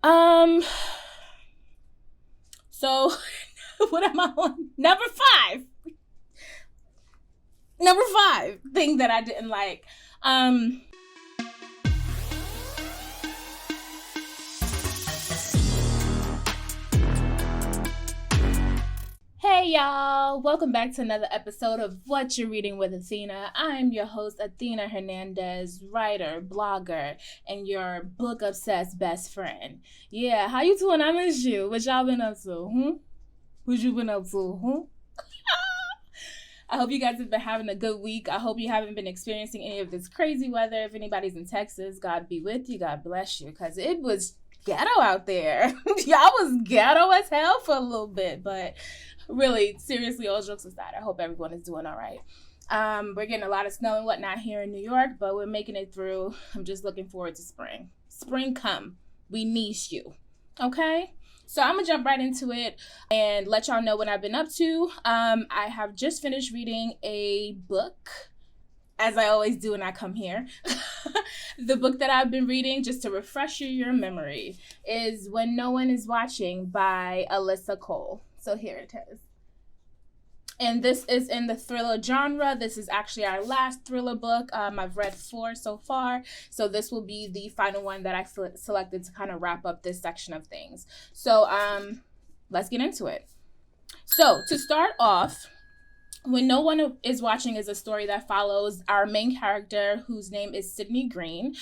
Um, so what am I on? Number five. Number five thing that I didn't like. Hey y'all, welcome back to another episode of What You're Reading with Athena. I'm your host, Athena Hernandez, writer, blogger, and your book-obsessed best friend. Yeah, how you doing? I miss you. What y'all been up to? What you been up to? I hope you guys have been having a good week. I hope you haven't been experiencing any of this crazy weather. If anybody's in Texas, God be with you. God bless you, because it was ghetto out there. Y'all was ghetto as hell for a little bit, but really, seriously, all jokes aside, I hope everyone is doing all right. We're getting a lot of snow and whatnot here in New York, but we're making it through. I'm just looking forward to spring. Spring come. We need you. Okay? So I'm going to jump right into it and let y'all know what I've been up to. I have just finished reading a book, as I always do when I come here. The book that I've been reading, just to refresh your memory, is When No One Is Watching by Alyssa Cole. So here it is. And this is in the thriller genre. This is actually our last thriller book. I've read 4 so far. So this will be the final one that I selected to kind of wrap up this section of things. So let's get into it. So to start off, When No One Is Watching is a story that follows our main character, whose name is Sydney Green.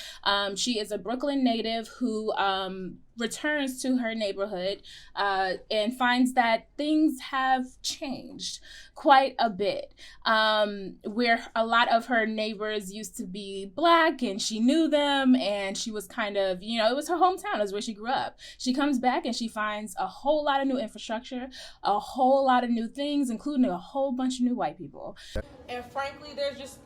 She is a Brooklyn native who returns to her neighborhood and finds that things have changed quite a bit. Where a lot of her neighbors used to be Black and she knew them, and she was kind of, it was her hometown, it was where she grew up. She comes back and she finds a whole lot of new infrastructure, a whole lot of new things, including a whole bunch of new white people. And frankly, there's just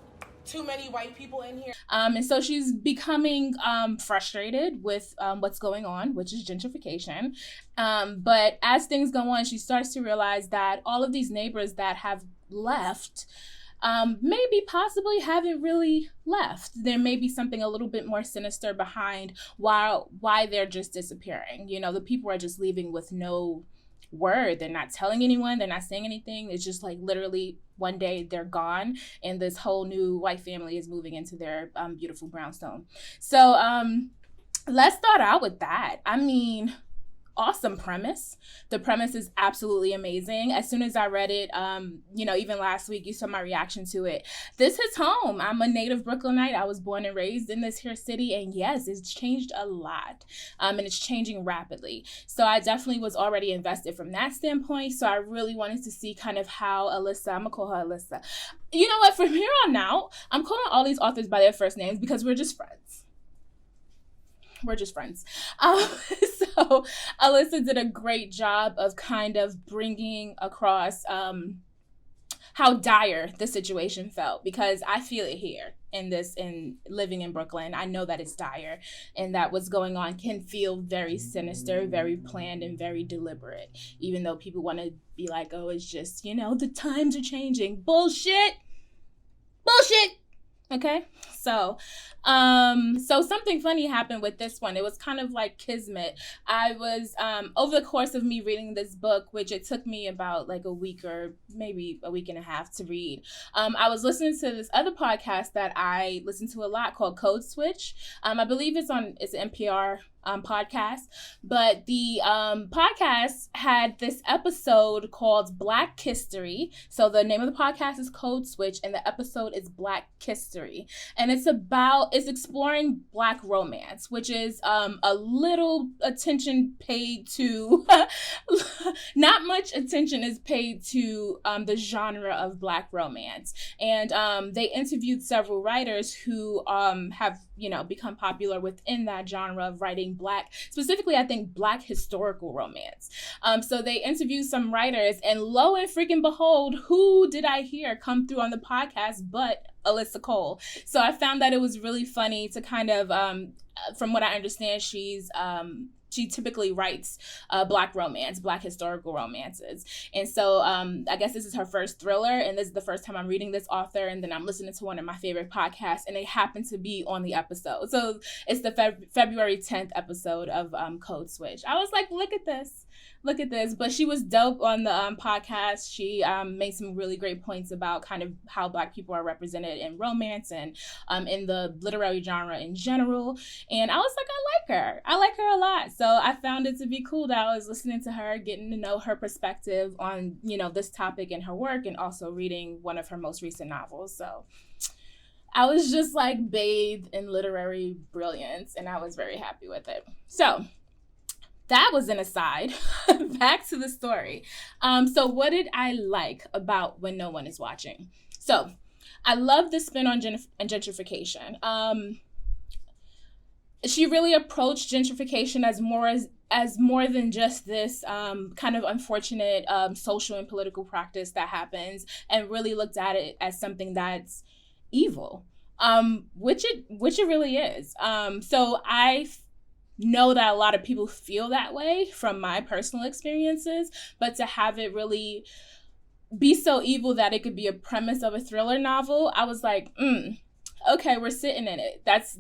too many white people in here. And so she's becoming frustrated with what's going on, which is gentrification. But as things go on, she starts to realize that all of these neighbors that have left maybe possibly haven't really left. There may be something a little bit more sinister behind why they're just disappearing. The people are just leaving with no word. They're not telling anyone. They're not saying anything. It's just like literally one day they're gone and this whole new white family is moving into their beautiful brownstone. So let's start out with that. I mean, awesome premise. The premise is absolutely amazing. As soon as I read it, even last week, you saw my reaction to it. This hits home. I'm a native Brooklynite. I was born and raised in this here city. And yes, it's changed a lot. And it's changing rapidly. So I definitely was already invested from that standpoint. So I really wanted to see kind of how Alyssa, I'm going to call her Alyssa. You know what? From here on out, I'm calling all these authors by their first names because we're just friends. We're just friends. So Alyssa did a great job of kind of bringing across how dire the situation felt, because I feel it here in living in Brooklyn. I know that it's dire and that what's going on can feel very sinister, very planned, and very deliberate, even though people want to be like, oh, it's just, the times are changing. Bullshit. Okay, so something funny happened with this one. It was kind of like kismet. I was, over the course of me reading this book, which it took me about like a week or maybe a week and a half to read, I was listening to this other podcast that I listen to a lot called Code Switch. I believe it's an NPR podcast, but the podcast had this episode called Black History. So the name of the podcast is Code Switch, and the episode is Black History, and it's exploring Black romance, which is a little attention paid to not much attention is paid to the genre of Black romance, and they interviewed several writers who have become popular within that genre of writing Black, specifically, I think, Black historical romance. So they interviewed some writers, and lo and freaking behold, who did I hear come through on the podcast but Alyssa Cole? So I found that it was really funny to kind of, from what I understand, she's she typically writes Black romance, Black historical romances. And so I guess this is her first thriller, and this is the first time I'm reading this author, and then I'm listening to one of my favorite podcasts, and they happen to be on the episode. So it's the February 10th episode of Code Switch. I was like, look at this. But she was dope on the podcast. She made some really great points about kind of how Black people are represented in romance and in the literary genre in general. And I was like, I like her a lot. So I found it to be cool that I was listening to her, getting to know her perspective on, you know, this topic in her work, and also reading one of her most recent novels. So I was just like bathed in literary brilliance, and I was very happy with it. So that was an aside. Back to the story. So what did I like about When No One Is Watching? So I love the spin on gentrification. She really approached gentrification as more than just this kind of unfortunate social and political practice that happens, and really looked at it as something that's evil, which it really is. So I know that a lot of people feel that way from my personal experiences, but to have it really be so evil that it could be a premise of a thriller novel, I was like, okay, we're sitting in it. That's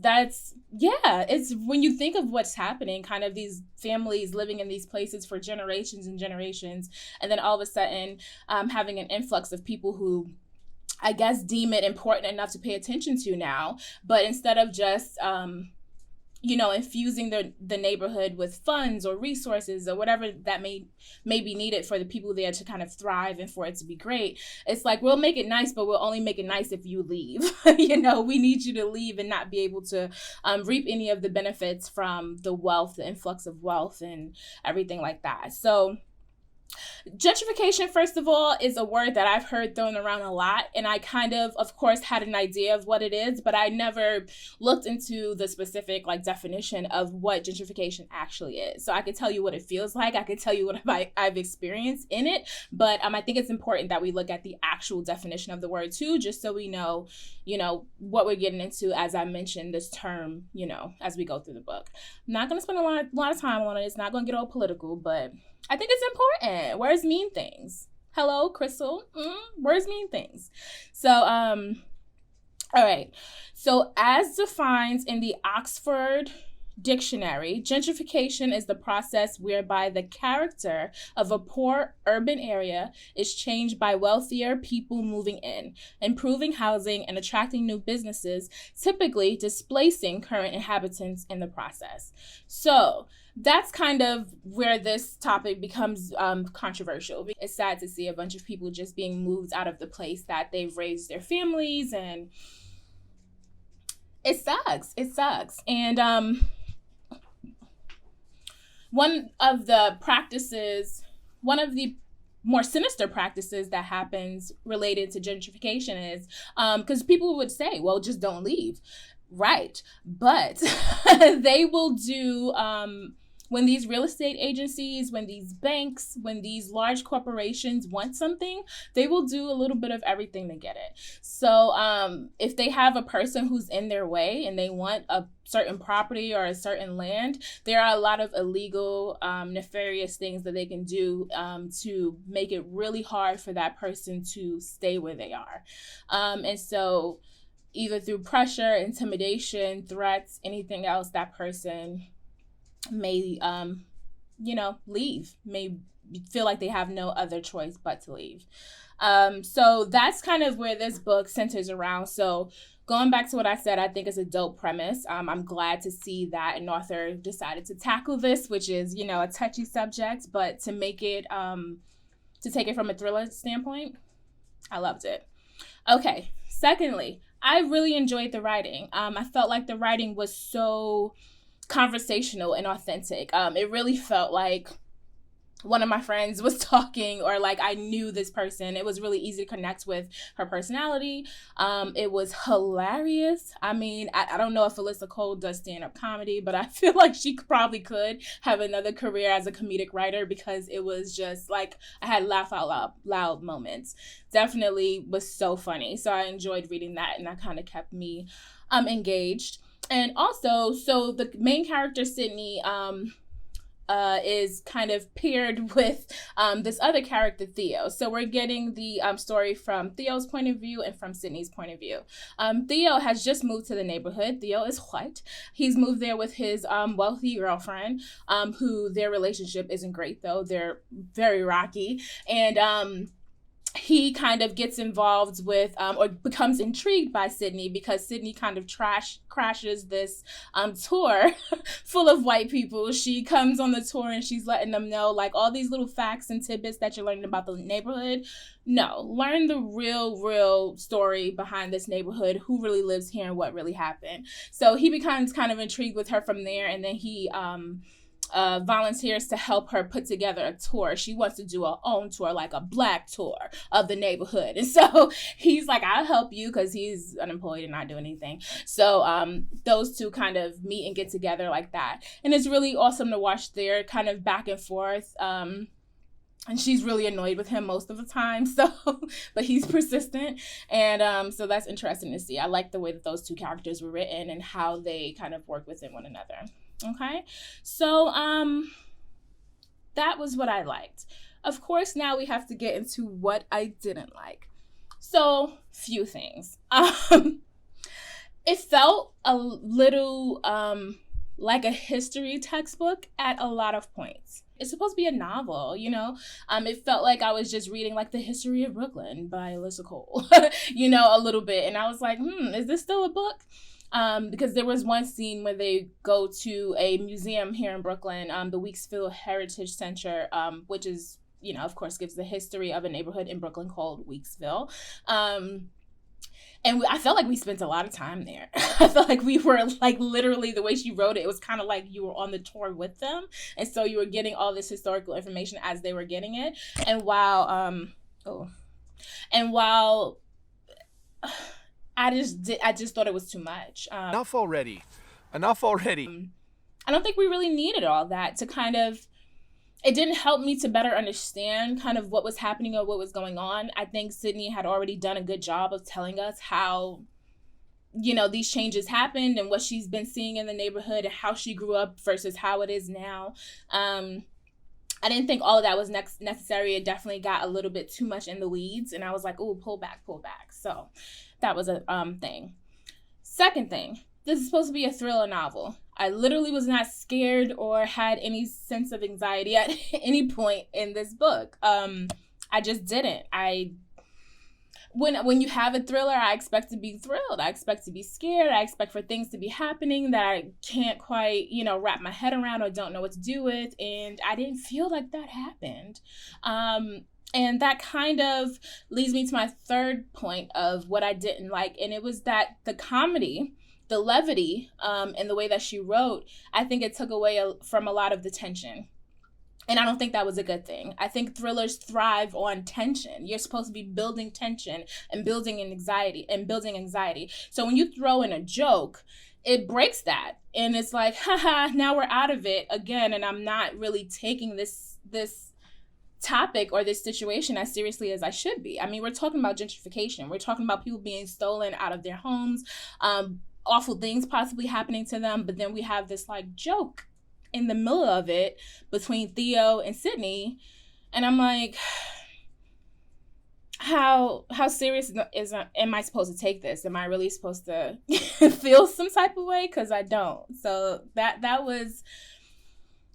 yeah, it's when you think of what's happening, kind of these families living in these places for generations and generations, and then all of a sudden having an influx of people who I guess deem it important enough to pay attention to now, but instead of just infusing the neighborhood with funds or resources or whatever that may be needed for the people there to kind of thrive and for it to be great. It's like, we'll make it nice, but we'll only make it nice if you leave. We need you to leave and not be able to reap any of the benefits from the wealth, the influx of wealth and everything like that. So gentrification, first of all, is a word that I've heard thrown around a lot, and I kind of course, had an idea of what it is, but I never looked into the specific definition of what gentrification actually is. So I could tell you what it feels like, I could tell you what I've experienced in it, but I think it's important that we look at the actual definition of the word too, just so we know, what we're getting into as I mentioned this term, as we go through the book. I'm not going to spend a lot of time on it. It's not going to get all political, but I think it's important. Words mean things. Hello, Crystal. Words mean things. So, all right. So as defined in the Oxford Dictionary, gentrification is the process whereby the character of a poor urban area is changed by wealthier people moving in, improving housing and attracting new businesses, typically displacing current inhabitants in the process. So that's kind of where this topic becomes controversial. It's sad to see a bunch of people just being moved out of the place that they've raised their families, and it sucks. And one of the more sinister practices that happens related to gentrification is because people would say, well, just don't leave. Right. But they will do when these real estate agencies, when these banks, when these large corporations want something, they will do a little bit of everything to get it. So if they have a person who's in their way and they want a certain property or a certain land, there are a lot of illegal, nefarious things that they can do to make it really hard for that person to stay where they are. And so either through pressure, intimidation, threats, anything else, that person may, leave, may feel like they have no other choice but to leave. So that's kind of where this book centers around. So going back to what I said, I think it's a dope premise. I'm glad to see that an author decided to tackle this, which is, a touchy subject, but to make it, to take it from a thriller standpoint, I loved it. Okay, secondly, I really enjoyed the writing. I felt like the writing was so conversational and authentic. It really felt like one of my friends was talking, or like I knew this person. It was really easy to connect with her personality. It was hilarious. I mean, I don't know if Alyssa Cole does stand-up comedy, but I feel like she probably could have another career as a comedic writer, because it was just like I had laugh out loud moments. Definitely was so funny. So I enjoyed reading that, and that kind of kept me engaged. And also, so the main character, Sydney, is kind of paired with this other character, Theo. So we're getting the story from Theo's point of view and from Sydney's point of view. Theo has just moved to the neighborhood. Theo is white. He's moved there with his wealthy girlfriend, who their relationship isn't great, though. They're very rocky. And he kind of gets involved with or becomes intrigued by Sydney because Sydney kind of crashes this tour full of white people. She comes on the tour and she's letting them know, like, all these little facts and tidbits that you're learning about the neighborhood. No, learn the real story behind this neighborhood, who really lives here and what really happened. So he becomes kind of intrigued with her from there, and then he volunteers to help her put together a tour. She wants to do her own tour, like a black tour of the neighborhood. And so he's like, I'll help you, because he's unemployed and not doing anything. So those two kind of meet and get together like that. And it's really awesome to watch their kind of back and forth. And she's really annoyed with him most of the time. So, but he's persistent. And so that's interesting to see. I like the way that those two characters were written and how they kind of work within one another. Okay, so that was what I liked. Of course, now we have to get into what I didn't like. So, few things. It felt a little like a history textbook at a lot of points. It's supposed to be a novel, you know? It felt like I was just reading like The History of Brooklyn by Alyssa Cole, you know, a little bit. And I was like, is this still a book? Because there was one scene where they go to a museum here in Brooklyn, the Weeksville Heritage Center, which is, you know, of course, gives the history of a neighborhood in Brooklyn called Weeksville. And I felt like we spent a lot of time there. I felt like we were, like, literally, the way she wrote it, it was kind of like you were on the tour with them. And so you were getting all this historical information as they were getting it. And while I just thought it was too much. Enough already. I don't think we really needed all that to kind of, it didn't help me to better understand kind of what was happening or what was going on. I think Sydney had already done a good job of telling us how, you know, these changes happened and what she's been seeing in the neighborhood and how she grew up versus how it is now. I didn't think all of that was necessary. It definitely got a little bit too much in the weeds, and I was like, oh, pull back. So that was a thing. Second thing, this is supposed to be a thriller novel. I literally was not scared or had any sense of anxiety at any point in this book. I just didn't. When you have a thriller, I expect to be thrilled. I expect to be scared. I expect for things to be happening that I can't quite, you know, wrap my head around or don't know what to do with. And I didn't feel like that happened. And that kind of leads me to my third point of what I didn't like. And it was that the comedy, the levity, and the way that she wrote, I think it took away from a lot of the tension. And I don't think that was a good thing. I think thrillers thrive on tension. You're supposed to be building tension and building anxiety. So when you throw in a joke, it breaks that. And it's like, haha, now we're out of it again. And I'm not really taking this topic or this situation as seriously as I should be. I mean, we're talking about gentrification. We're talking about people being stolen out of their homes, awful things possibly happening to them. But then we have this like joke in the middle of it between Theo and Sydney. And I'm like, how serious am I supposed to take this? Am I really supposed to feel some type of way? Because I don't. So that was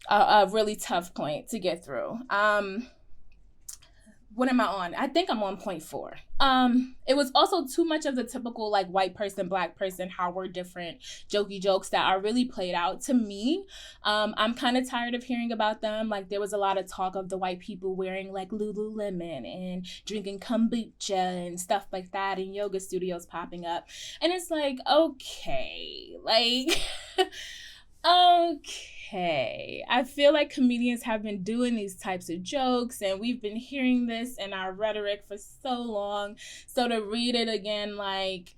a really tough point to get through. What am I on? I think I'm on point 4. It was also too much of the typical like white person, black person, how we're different, jokey jokes that are really played out to me. I'm kind of tired of hearing about them. Like there was a lot of talk of the white people wearing like Lululemon and drinking kombucha and stuff like that, and yoga studios popping up. And it's like, okay, like, okay. I feel like comedians have been doing these types of jokes and we've been hearing this in our rhetoric for so long. So to read it again, like,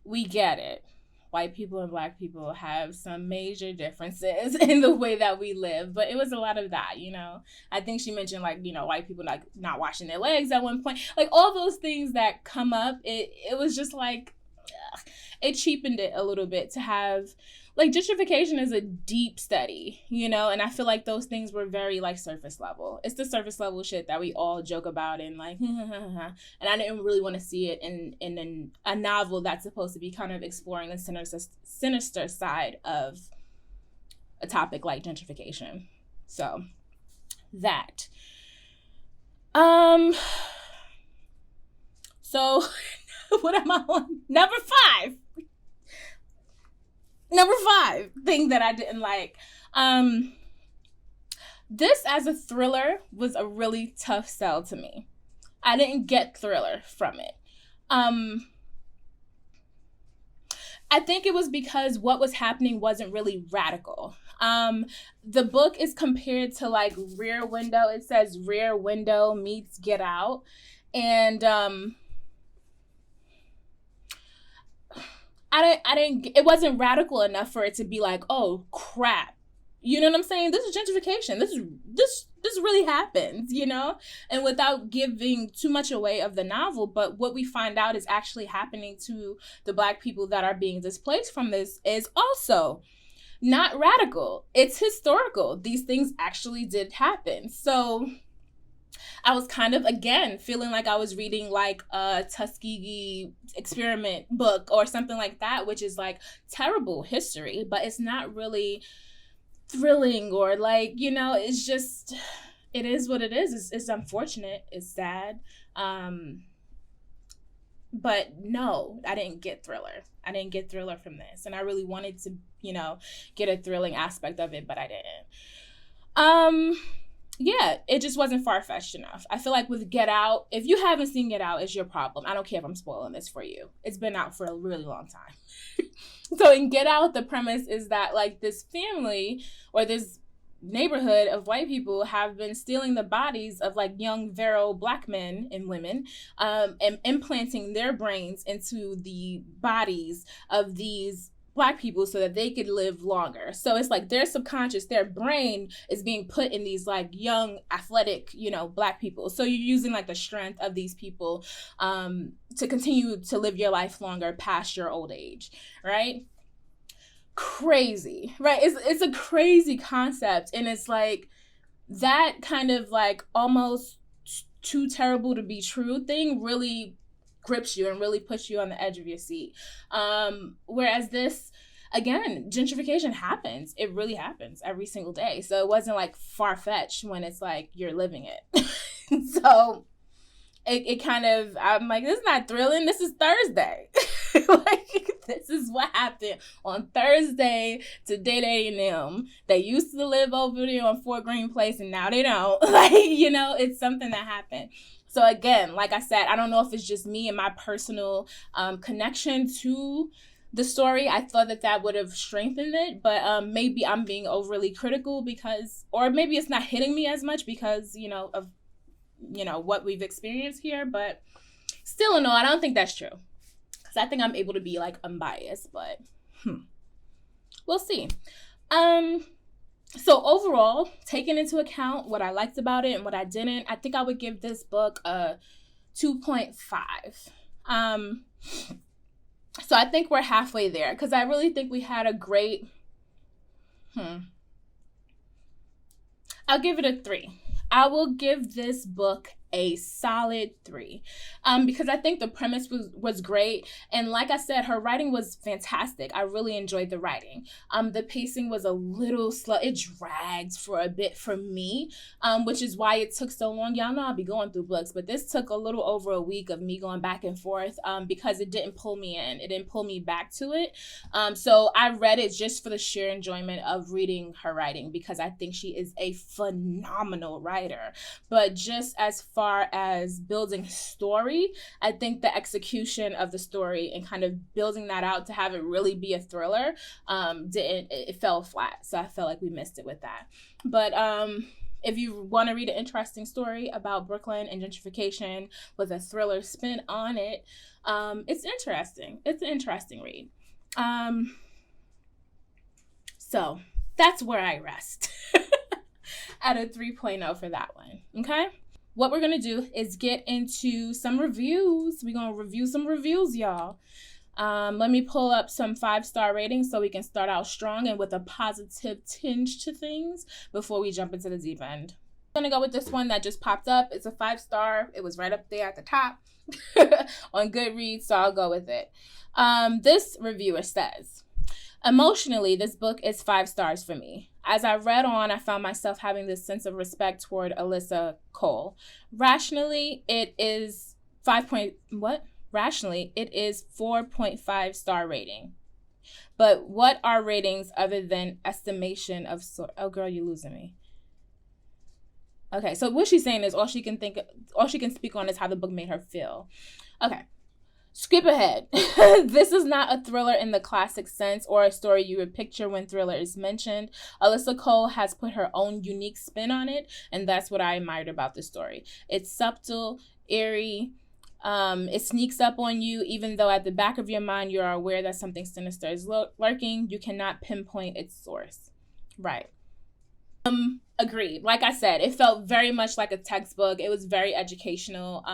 we get it. White people and black people have some major differences in the way that we live. But it was a lot of that, you know. I think she mentioned, like, you know, white people like not washing their legs at one point. Like, all those things that come up, it was just like, ugh. It cheapened it a little bit to have like gentrification is a deep study, and I feel like those things were very like surface level. It's the surface level shit that we all joke about and like, and I didn't really want to see it in a novel that's supposed to be kind of exploring the sinister side of a topic like gentrification. So that. So what am I on? Number five thing that I didn't like. This as a thriller was a really tough sell to me. I didn't get thriller from it. I think it was because what was happening wasn't really radical. The book is compared to like Rear Window. It says Rear Window meets Get Out. And it wasn't radical enough for it to be like, oh crap. You know what I'm saying? This is gentrification. This really happens, and without giving too much away of the novel, but what we find out is actually happening to the Black people that are being displaced from this is also not radical. It's historical. These things actually did happen. So I was kind of, again, feeling like I was reading like a Tuskegee experiment book or something like that, which is like terrible history, but it's not really thrilling or like, it's just, it is what it is. It's unfortunate. It's sad. But no, I didn't get thriller. I didn't get thriller from this. And I really wanted to, get a thrilling aspect of it, but I didn't. Yeah, it just wasn't far-fetched enough. I feel like with Get Out, if you haven't seen Get Out, it's your problem. I don't care if I'm spoiling this for you. It's been out for a really long time. So in Get Out, the premise is that like this family or this neighborhood of white people have been stealing the bodies of like young virile Black men and women and implanting their brains into the bodies of these Black people so that they could live longer. So it's like their subconscious, their brain is being put in these like young, athletic, Black people. So you're using like the strength of these people to continue to live your life longer past your old age, right? Crazy, right? It's a crazy concept. And it's like that kind of like almost too terrible to be true thing really grips you and really puts you on the edge of your seat. Whereas this, again, gentrification happens. It really happens every single day. So it wasn't like far-fetched when it's like you're living it. So it kind of, I'm like, this is not thrilling. This is Thursday. Like, this is what happened on Thursday to Day and them. They used to live over there on Fort Greene Place and now they don't. Like, it's something that happened. So again, like I said, I don't know if it's just me and my personal connection to the story. I thought that would have strengthened it, but maybe I'm being overly critical or maybe it's not hitting me as much because, of, what we've experienced here. But still in all, I don't think that's true. Because I think I'm able to be like unbiased, but we'll see. So overall, taking into account what I liked about it and what I didn't, I think I would give this book a 2.5. So I think we're halfway there because I really think we had a great, I'll give it a 3. I will give this book a solid 3 because I think the premise was great, and like I said, her writing was fantastic. I really enjoyed the writing. The pacing was a little slow. It dragged for a bit for me, which is why it took so long. Y'all know I'll be going through books, but this took a little over a week of me going back and forth because it didn't pull me in. It didn't pull me back to it. So I read it just for the sheer enjoyment of reading her writing because I think she is a phenomenal writer. But just as far as building story, I think the execution of the story and kind of building that out to have it really be a thriller it fell flat. So I felt like we missed it with that. But if you want to read an interesting story about Brooklyn and gentrification with a thriller spin on it, it's interesting. It's an interesting read. So that's where I rest at a 3.0 for that one. Okay. What we're going to do is get into some reviews. We're going to review some reviews, y'all. Let me pull up some 5-star ratings so we can start out strong and with a positive tinge to things before we jump into the deep end. I'm going to go with this one that just popped up. It's a 5-star. It was right up there at the top on Goodreads, so I'll go with it. This reviewer says, emotionally, this book is 5 stars for me. As I read on, I found myself having this sense of respect toward Alyssa Cole. Rationally, it is 4.5 star rating. But what are ratings other than estimation of oh girl, you're losing me. Okay, so what she's saying is all she can speak on is how the book made her feel. Okay. Skip ahead. This is not a thriller in the classic sense or a story you would picture when thriller is mentioned. Alyssa Cole has put her own unique spin on it, and that's what I admired about the story. It's subtle, eerie. It sneaks up on you, even though at the back of your mind you're aware that something sinister is lurking. You cannot pinpoint its source. Right. Agreed. Like I said, it felt very much like a textbook. It was very educational.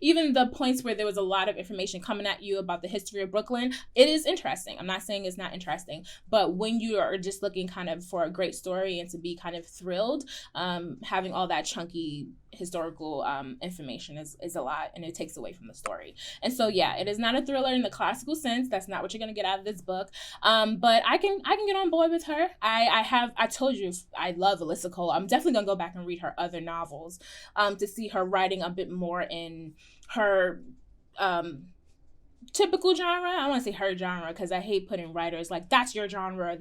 Even the points where there was a lot of information coming at you about the history of Brooklyn, it is interesting. I'm not saying it's not interesting, but when you are just looking kind of for a great story and to be kind of thrilled, having all that chunky historical information is a lot, and it takes away from the story. And so yeah, it is not a thriller in the classical sense. That's not what you're gonna get out of this book. But I can get on board with her. I told you I love Alyssa Cole. I'm definitely gonna go back and read her other novels to see her writing a bit more in her typical genre. I don't want to say her genre because I hate putting writers like that's your genre,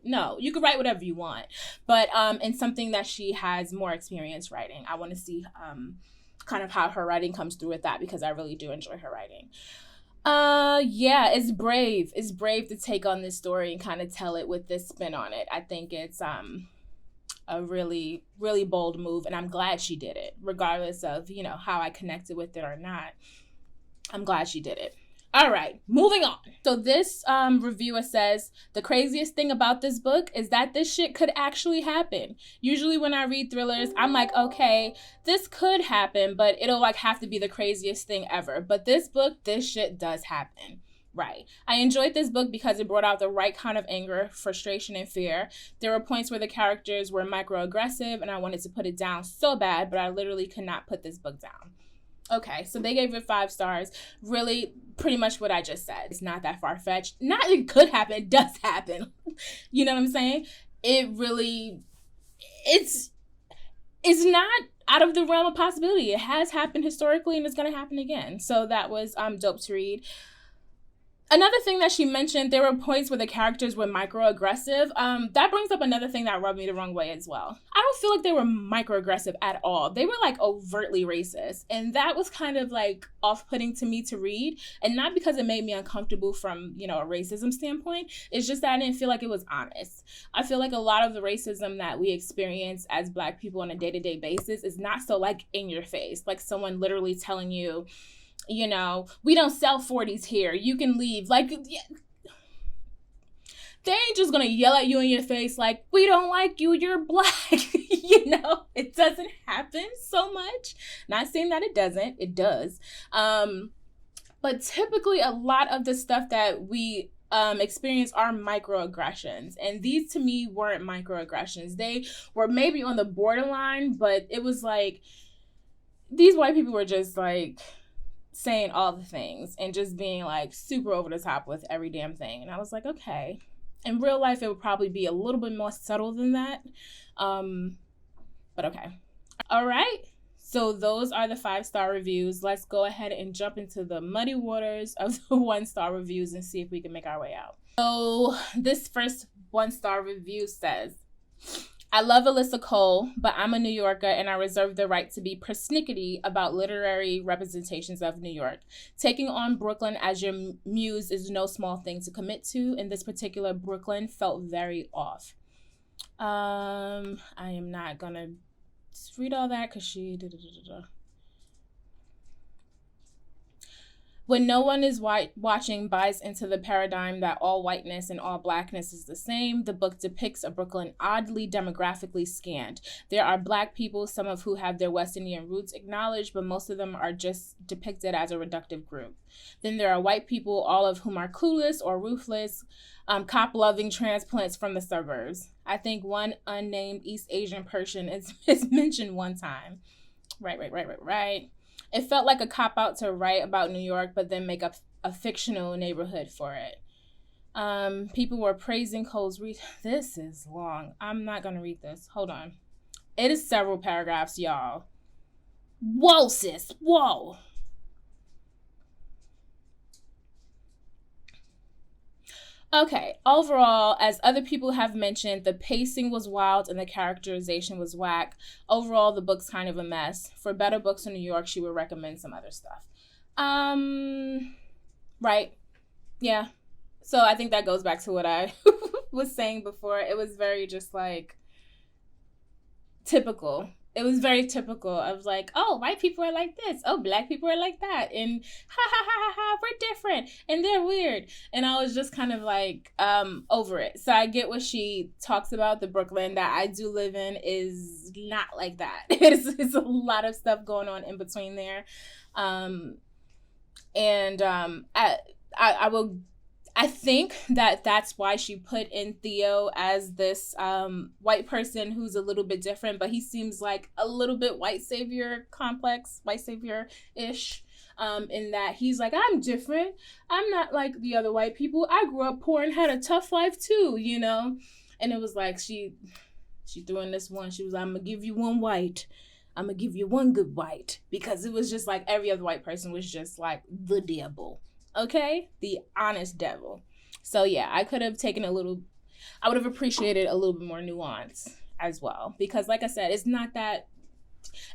no, you can write whatever you want, but in something that she has more experience writing. I want to see kind of how her writing comes through with that, because I really do enjoy her writing. Yeah, it's brave to take on this story and kind of tell it with this spin on it. I think it's a really, really bold move, and I'm glad she did it, regardless of, how I connected with it or not. I'm glad she did it. All right, moving on. So this reviewer says, the craziest thing about this book is that this shit could actually happen. Usually when I read thrillers, I'm like, okay, this could happen, but it'll have to be the craziest thing ever. But this book, this shit does happen. Right. I enjoyed this book because it brought out the right kind of anger, frustration, and fear. There were points where the characters were microaggressive and I wanted to put it down so bad, but I literally could not put this book down. Okay, so they gave it 5 stars. Really, pretty much what I just said. It's not that far-fetched. Not it could happen, it does happen. You know what I'm saying? It really, it's not out of the realm of possibility. It has happened historically and it's going to happen again. So that was dope to read. Another thing that she mentioned, there were points where the characters were microaggressive. That brings up another thing that rubbed me the wrong way as well. I don't feel like they were microaggressive at all. They were overtly racist. And that was kind of off-putting to me to read. And not because it made me uncomfortable from, a racism standpoint. It's just that I didn't feel like it was honest. I feel like a lot of the racism that we experience as Black people on a day-to-day basis is not so in your face. Like someone literally telling you, we don't sell 40s here. You can leave. Yeah. They ain't just gonna yell at you in your face we don't like you, you're Black. It doesn't happen so much. Not saying that it doesn't. It does. But typically a lot of the stuff that we experience are microaggressions. And these to me weren't microaggressions. They were maybe on the borderline, but it was these white people were just saying all the things and just being super over the top with every damn thing. And I was okay. In real life, it would probably be a little bit more subtle than that. But okay. All right. So those are the 5-star reviews. Let's go ahead and jump into the muddy waters of the 1-star reviews and see if we can make our way out. So this first 1-star review says, I love Alyssa Cole, but I'm a New Yorker and I reserve the right to be persnickety about literary representations of New York. Taking on Brooklyn as your muse is no small thing to commit to, and this particular Brooklyn felt very off. I am not gonna read all that because she... When no one is watching buys into the paradigm that all whiteness and all blackness is the same, the book depicts a Brooklyn oddly demographically scanned. There are black people, some of who have their West Indian roots acknowledged, but most of them are just depicted as a reductive group. Then there are white people, all of whom are clueless or ruthless, cop-loving transplants from the suburbs. I think one unnamed East Asian person is mentioned one time. Right. It felt like a cop-out to write about New York, but then make up a fictional neighborhood for it. People were praising Cole's read. This is long. I'm not going to read this. Hold on. It is several paragraphs, y'all. Whoa, sis. Whoa. Okay, overall, as other people have mentioned, the pacing was wild and the characterization was whack. Overall, the book's kind of a mess. For better books in New York, she would recommend some other stuff. Right. Yeah. So I think that goes back to what I was saying before. It was very just like typical. It was very typical of like, oh, white people are like this. Oh, black people are like that. And we're different. And they're weird. And I was just kind of like over it. So I get what she talks about. The Brooklyn that I do live in is not like that. It's a lot of stuff going on in between there. I think that's why she put in Theo as this white person who's a little bit different, but he seems like a little bit white savior complex, white savior-ish, in that he's like, I'm different. I'm not like the other white people. I grew up poor and had a tough life too, you know? And it was like she threw in this one. She was like, I'm going to give you one white. I'm going to give you one good white. Because it was just like every other white person was just like the devil. Okay? The honest devil. So yeah, I would have appreciated a little bit more nuance as well. Because like I said, it's not that,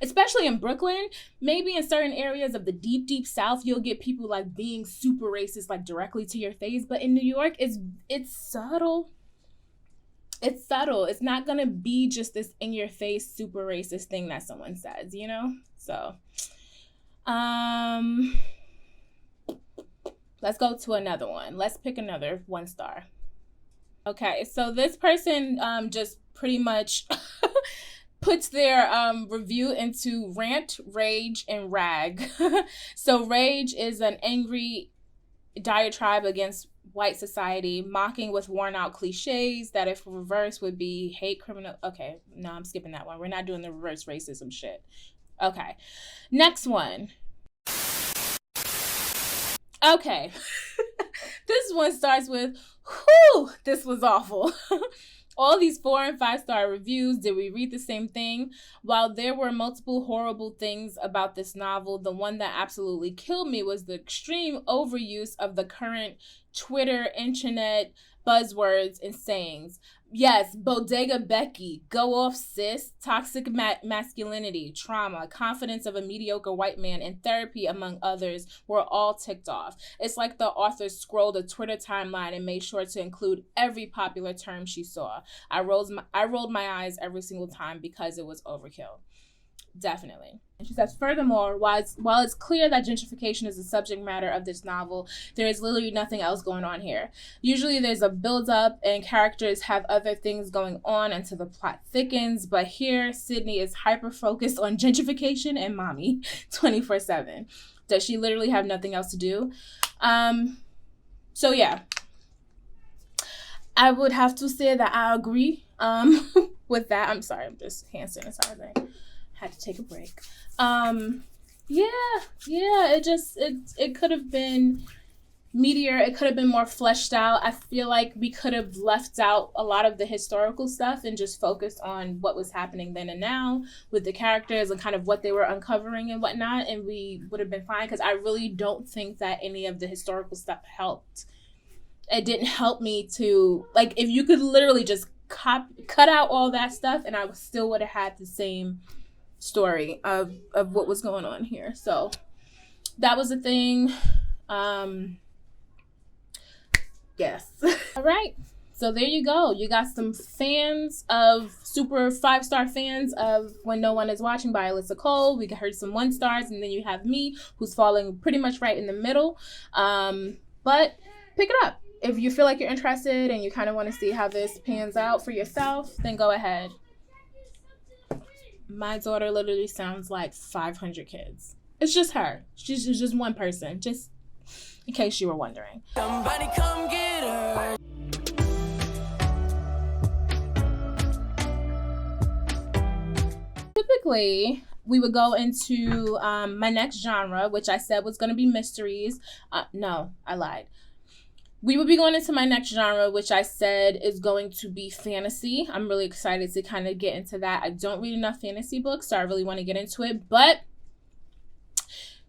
especially in Brooklyn, maybe in certain areas of the deep, deep South, you'll get people like being super racist, like directly to your face. But in New York, it's subtle. It's subtle. It's not going to be just this in your face, super racist thing that someone says, you know? So, let's go to another one. Let's pick another 1 star. Okay, so this person just pretty much puts their review into rant, rage, and rag. So rage is an angry diatribe against white society, mocking with worn-out cliches that if reversed would be hate criminal. Okay, no, I'm skipping that one. We're not doing the reverse racism shit. Okay, next one. Okay, this one starts with, whew, this was awful. All these 4 and 5 star reviews, did we read the same thing? While there were multiple horrible things about this novel, the one that absolutely killed me was the extreme overuse of the current Twitter, internet buzzwords and sayings. Yes, Bodega Becky, go off sis, toxic masculinity, trauma, confidence of a mediocre white man, and therapy, among others, were all ticked off. It's like the author scrolled a Twitter timeline and made sure to include every popular term she saw. I rolled my eyes every single time because it was overkill. Definitely. And she says, furthermore, while it's clear that gentrification is the subject matter of this novel, there is literally nothing else going on here. Usually there's a build-up and characters have other things going on until the plot thickens, but here Sydney is hyper-focused on gentrification and mommy 24/7. Does she literally have nothing else to do? So yeah, I would have to say that I agree with that. I'm sorry, I'm just hand sanitizing. Had to take a break. It could have been meatier. It could have been more fleshed out. I feel like we could have left out a lot of the historical stuff and just focused on what was happening then and now with the characters and kind of what they were uncovering and whatnot, and we would have been fine, because I really don't think that any of the historical stuff helped. It didn't help me to, like, if you could literally just cut out all that stuff and I still would have had the same story of what was going on here. So that was the thing. Yes. All right. So there you go. You got some fans of super 5-star fans of When No One Is Watching by Alyssa Cole. We heard some 1 stars, and then you have me, who's falling pretty much right in the middle. But pick it up. If you feel like you're interested and you kind of want to see how this pans out for yourself, then go ahead. My daughter literally sounds like 500 kids. It's just her. She's just one person, just in case you were wondering. Somebody come get her. Typically, we would go into my next genre, which I said was going to be mysteries. No, I lied. We would be going into my next genre, which I said is going to be fantasy. I'm really excited to kind of get into that. I don't read enough fantasy books, so I really want to get into it. But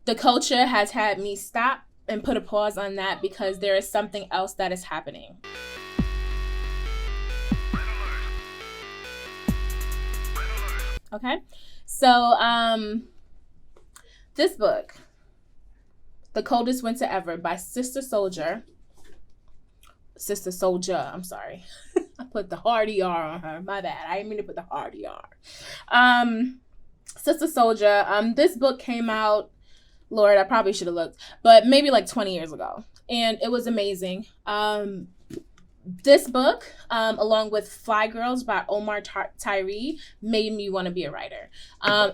the culture has had me stop and put a pause on that because there is something else that is happening. Okay, so this book, The Coldest Winter Ever by Sister Souljah, I'm sorry. I put the hard ER on her, my bad. I didn't mean to put the hard ER. Sister Souljah, this book came out, Lord, I probably should have looked, but maybe like 20 years ago, and it was amazing. This book, along with Fly Girls by Omar Tyree, made me want to be a writer.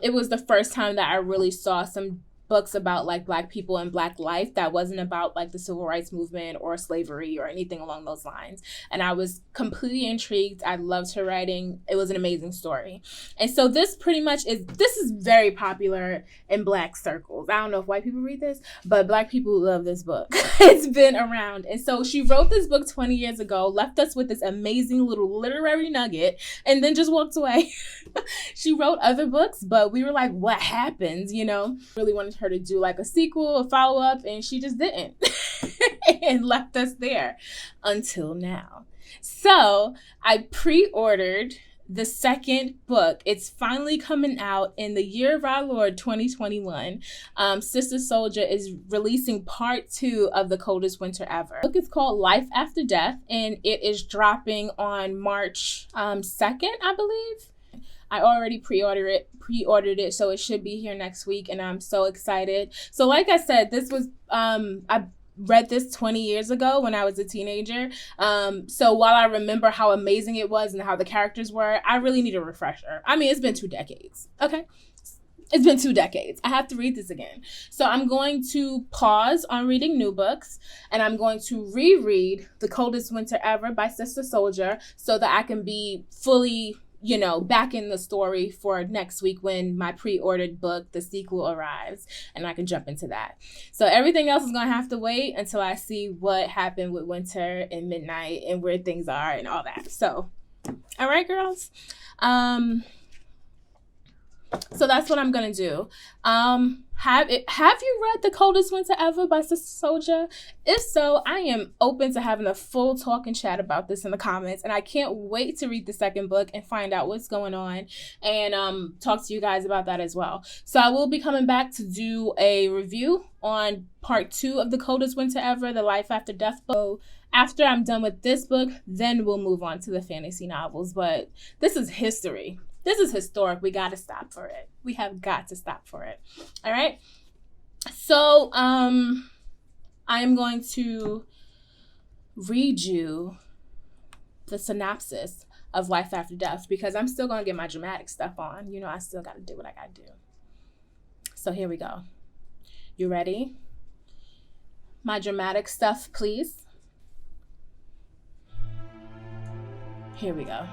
It was the first time that I really saw some books about like Black people and Black life that wasn't about like the civil rights movement or slavery or anything along those lines. And I was completely intrigued. I loved her writing. It was an amazing story. And so this is very popular in Black circles. I don't know if white people read this, but Black people love this book. It's been around. And so she wrote this book 20 years ago, left us with this amazing little literary nugget, and then just walked away. She wrote other books, but we were like, what happens, you know? Really wanted her to do like a sequel, a follow-up, and she just didn't. And left us there until now. So I pre-ordered the second book. It's finally coming out in the year of our Lord 2021. Sister Souljah is releasing part 2 of The Coldest Winter Ever. The book is called Life After Death, and it is dropping on March 2nd, I believe. I already pre-ordered it, so it should be here next week, and I'm so excited. So like I said, this was, I read this 20 years ago when I was a teenager. So while I remember how amazing it was and how the characters were, I really need a refresher. I mean, it's been 2 decades, okay? It's been 2 decades. I have to read this again. So I'm going to pause on reading new books, and I'm going to reread The Coldest Winter Ever by Sister Souljah so that I can be fully, you know, back in the story for next week when my pre-ordered book, the sequel, arrives, and I can jump into that. So everything else is going to have to wait until I see what happened with Winter and Midnight and where things are and all that. So, all right, girls. So that's what I'm going to do. Have you read The Coldest Winter Ever by Sister Souljah? If so, I am open to having a full talk and chat about this in the comments, and I can't wait to read the second book and find out what's going on and talk to you guys about that as well. So I will be coming back to do a review on part 2 of The Coldest Winter Ever, the Life After Death book. After I'm done with this book, then we'll move on to the fantasy novels, but this is history. This is historic. We got to stop for it. We have got to stop for it. All right. So I am going to read you the synopsis of Life After Death because I'm still going to get my dramatic stuff on. You know, I still got to do what I got to do. So here we go. You ready? My dramatic stuff, please. Here we go.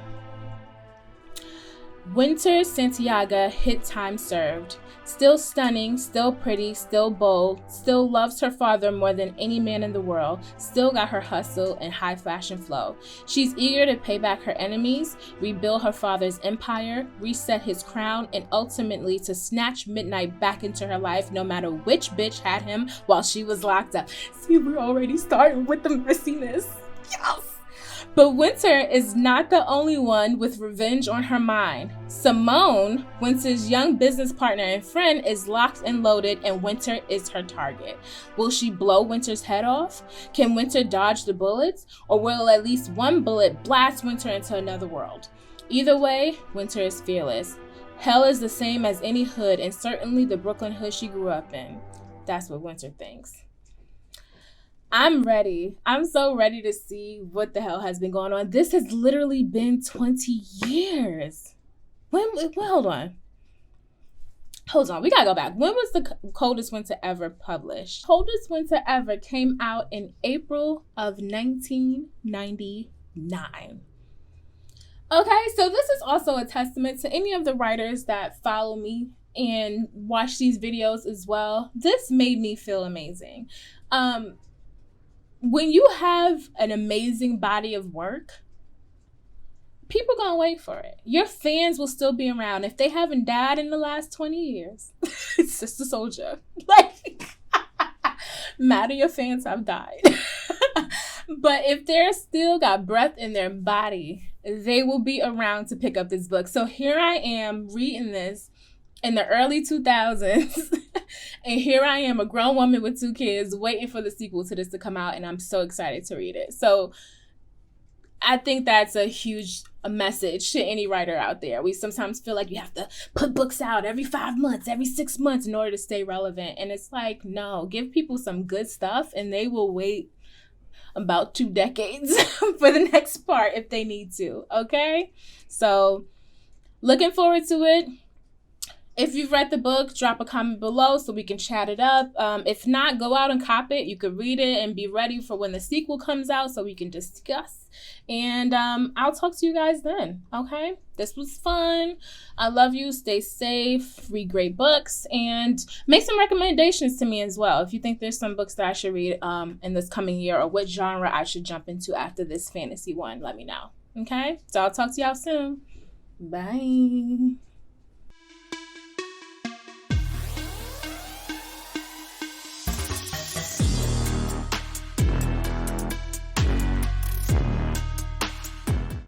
Winter Santiago hit time served. Still stunning, still pretty, still bold, still loves her father more than any man in the world, still got her hustle and high fashion flow. She's eager to pay back her enemies, rebuild her father's empire, reset his crown, and ultimately to snatch Midnight back into her life no matter which bitch had him while she was locked up. See, we're already starting with the messiness. Yes! But Winter is not the only one with revenge on her mind. Simone, Winter's young business partner and friend, is locked and loaded, and Winter is her target. Will she blow Winter's head off? Can Winter dodge the bullets? Or will at least one bullet blast Winter into another world? Either way, Winter is fearless. Hell is the same as any hood, and certainly the Brooklyn hood she grew up in. That's what Winter thinks. I'm ready. I'm so ready to see what the hell has been going on. This has literally been 20 years. Hold on. We gotta go back. When was the Coldest Winter Ever published? Coldest Winter Ever came out in April of 1999. Okay, so this is also a testament to any of the writers that follow me and watch these videos as well. This made me feel amazing. When you have an amazing body of work, people gonna wait for it. Your fans will still be around. If they haven't died in the last 20 years, it's Sister Souljah. Like, mad at your fans have died. But if they're still got breath in their body, they will be around to pick up this book. So here I am reading this in the early 2000s. And here I am, a grown woman with 2 kids, waiting for the sequel to this to come out. And I'm so excited to read it. So I think that's a huge message to any writer out there. We sometimes feel like you have to put books out every 5 months, every 6 months in order to stay relevant. And it's like, no, give people some good stuff and they will wait about 2 decades for the next part if they need to. Okay? So looking forward to it. If you've read the book, drop a comment below so we can chat it up. If not, go out and cop it. You could read it and be ready for when the sequel comes out so we can discuss. And I'll talk to you guys then, okay? This was fun. I love you. Stay safe. Read great books. And make some recommendations to me as well. If you think there's some books that I should read in this coming year or what genre I should jump into after this fantasy one, let me know, okay? So I'll talk to y'all soon. Bye.